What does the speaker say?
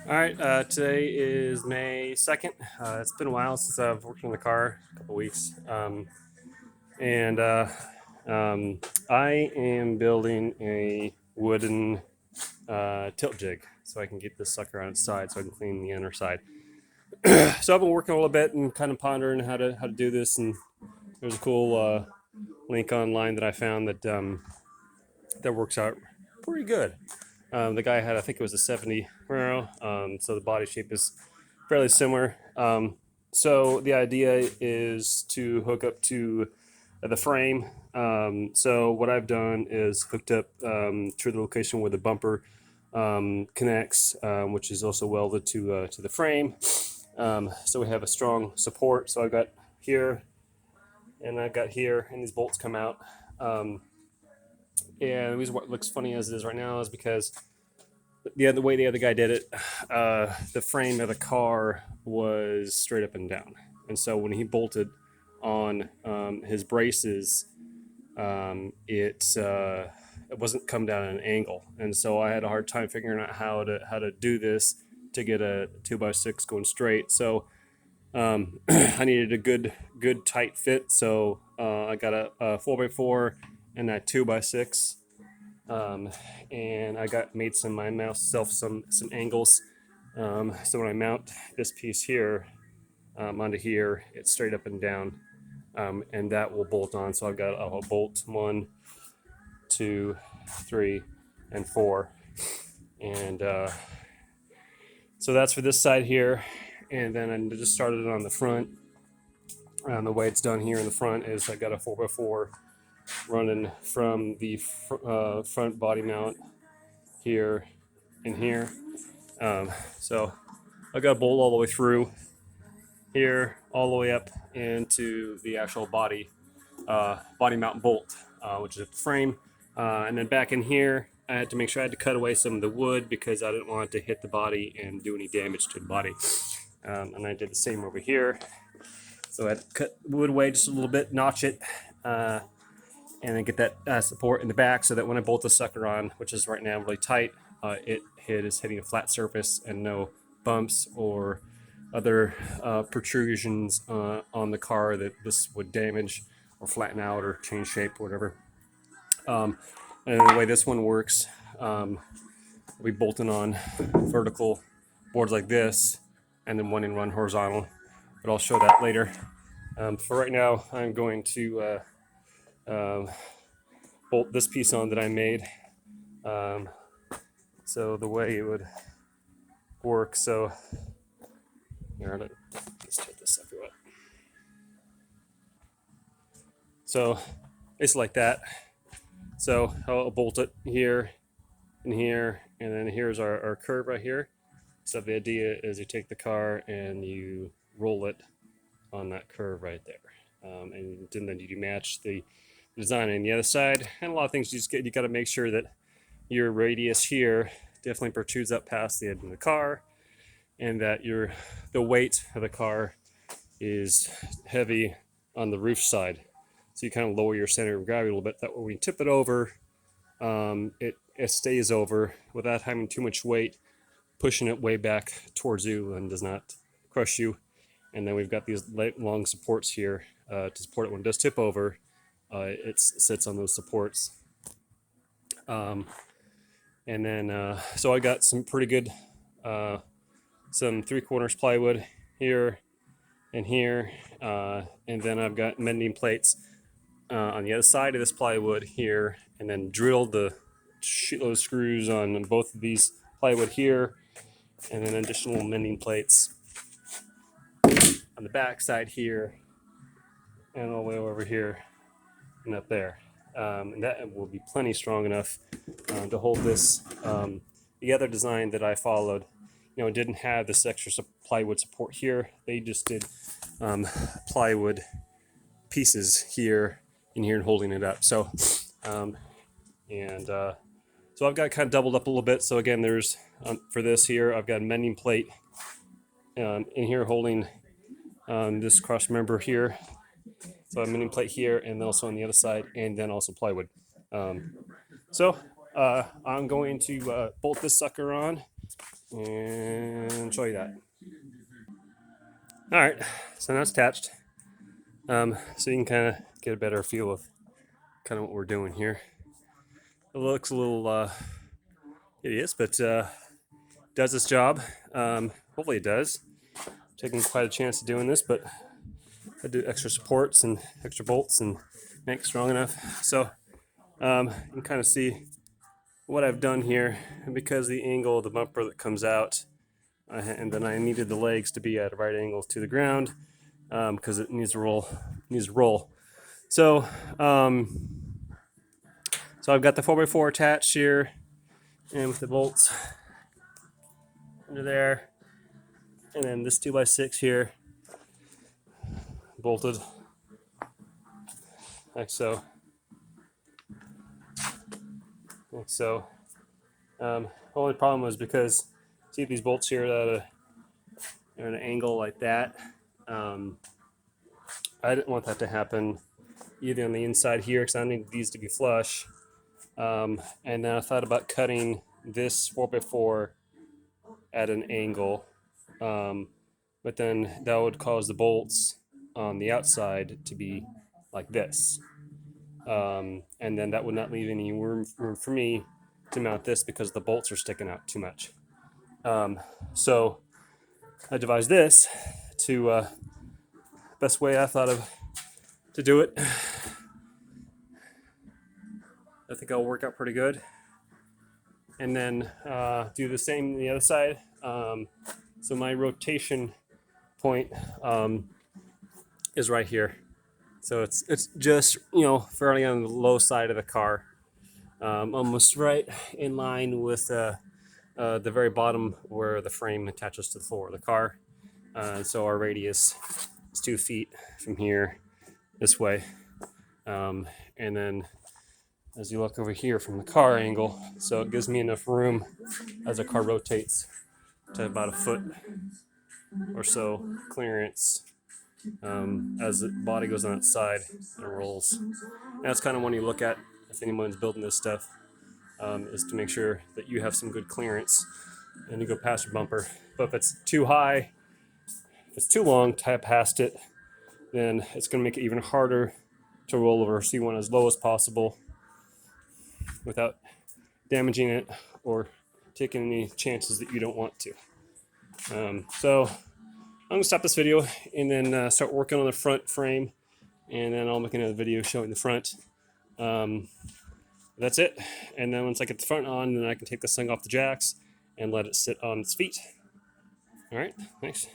All right, today is May 2nd. It's been a while since I've worked on the car, a couple weeks. And I am building a wooden tilt jig so I can get this sucker on its side so I can clean the inner side. So I've been working a little bit and kind of pondering how to do this. And there's a cool link online that I found that works out pretty good. The guy had, I think it was a 70 Camaro, so the body shape is fairly similar. So the idea is to hook up to the frame. So what I've done is hooked up to the location where the bumper connects, which is also welded to the frame. So we have a strong support. So I've got here, and I've got here, and these bolts come out. And the reason why it looks funny as it is right now is because the way the other guy did it, the frame of the car was straight up and down. And so when he bolted on his braces, it wasn't come down at an angle. And so I had a hard time figuring out how to do this to get a 2x6 going straight. So I needed a good tight fit. So I got a 4x4 and that 2x6. And I made myself some angles. So when I mount this piece here onto here, it's straight up and down, and that will bolt on. So I've got a bolt 1, 2, 3, and 4, and so that's for this side here. And then I just started it on the front. The way it's done here in the front is I got a 4x4 running from the front body mount here and here. So I got a bolt all the way through here, all the way up into the actual body mount bolt, which is at the frame. And then back in here, I had to make sure I had to cut away some of the wood because I didn't want it to hit the body and do any damage to the body. And I did the same over here. So I had to cut wood away just a little bit, notch it, and then get that support in the back so that when I bolt the sucker on, which is right now really tight, it is hitting a flat surface and no bumps or other protrusions on the car that this would damage or flatten out or change shape or whatever. And the way this one works, we bolting on vertical boards like this, and then one and run horizontal. But I'll show that later. For right now, I'm going to bolt this piece on that I made. So the way it would work, so here, let's take this sucker out. So it's like that. So I'll bolt it here and here, and then here's our curve right here. So the idea is you take the car and you roll it on that curve right there, and then you match the design on the other side. And a lot of things you got to make sure that your radius here definitely protrudes up past the end of the car, and that the weight of the car is heavy on the roof side. So you kind of lower your center of gravity a little bit. That way when you tip it over, it stays over without having too much weight, pushing it way back towards you and does not crush you. And then we've got these long supports here to support it when it does tip over. It sits on those supports. And then, so I got some pretty good, some 3/4 plywood here and here. And then I've got mending plates on the other side of this plywood here, and then drilled the shitload of screws on both of these plywood here, and then additional mending plates on the back side here, and all the way over here and up there. And that will be plenty strong enough to hold this. The other design that I followed, didn't have this extra plywood support here. They just did plywood pieces here and here and holding it up. So, so I've got kind of doubled up a little bit. So again, there's for this here, I've got a mending plate in here holding this cross member here. So a mending plate here, and also on the other side, and then also plywood. So I'm going to bolt this sucker on and show you that. All right, so now it's attached. So you can kind of get a better feel of kind of what we're doing here. It looks a little hideous, but does its job. Hopefully it does. Taking quite a chance of doing this, but I do extra supports and extra bolts and make it strong enough. So you can kind of see what I've done here. And because the angle of the bumper that comes out, and then I needed the legs to be at a right angle to the ground because it needs to roll. So so I've got the 4x4 attached here, and with the bolts under there, and then this 2x6 here bolted like so. Like so. The only problem was because see these bolts here that are at an angle like that. I didn't want that to happen either on the inside here because I need these to be flush. And then I thought about cutting this 4x4 at an angle, but then that would cause the bolts on the outside to be like this. And then that would not leave any room for me to mount this because the bolts are sticking out too much. So I devised this to best way I thought of to do it. I think I'll work out pretty good. And then do the same on the other side. So my rotation point is right here. So it's just, you know, fairly on the low side of the car, almost right in line with the very bottom where the frame attaches to the floor of the car. So our radius is 2 feet from here this way. And then as you look over here from the car angle, so it gives me enough room as the car rotates to about a foot or so clearance as the body goes on its side and rolls. And that's kind of when you look at if anyone's building this stuff, is to make sure that you have some good clearance and you go past your bumper. But if it's too high, if it's too long past it, then it's going to make it even harder to roll over. So you want as low as possible without damaging it or taking any chances that you don't want to. So I'm going to stop this video and then start working on the front frame, and then I'll make another video showing the front. That's it. And then once I get the front on, then I can take this thing off the jacks and let it sit on its feet. All right, thanks.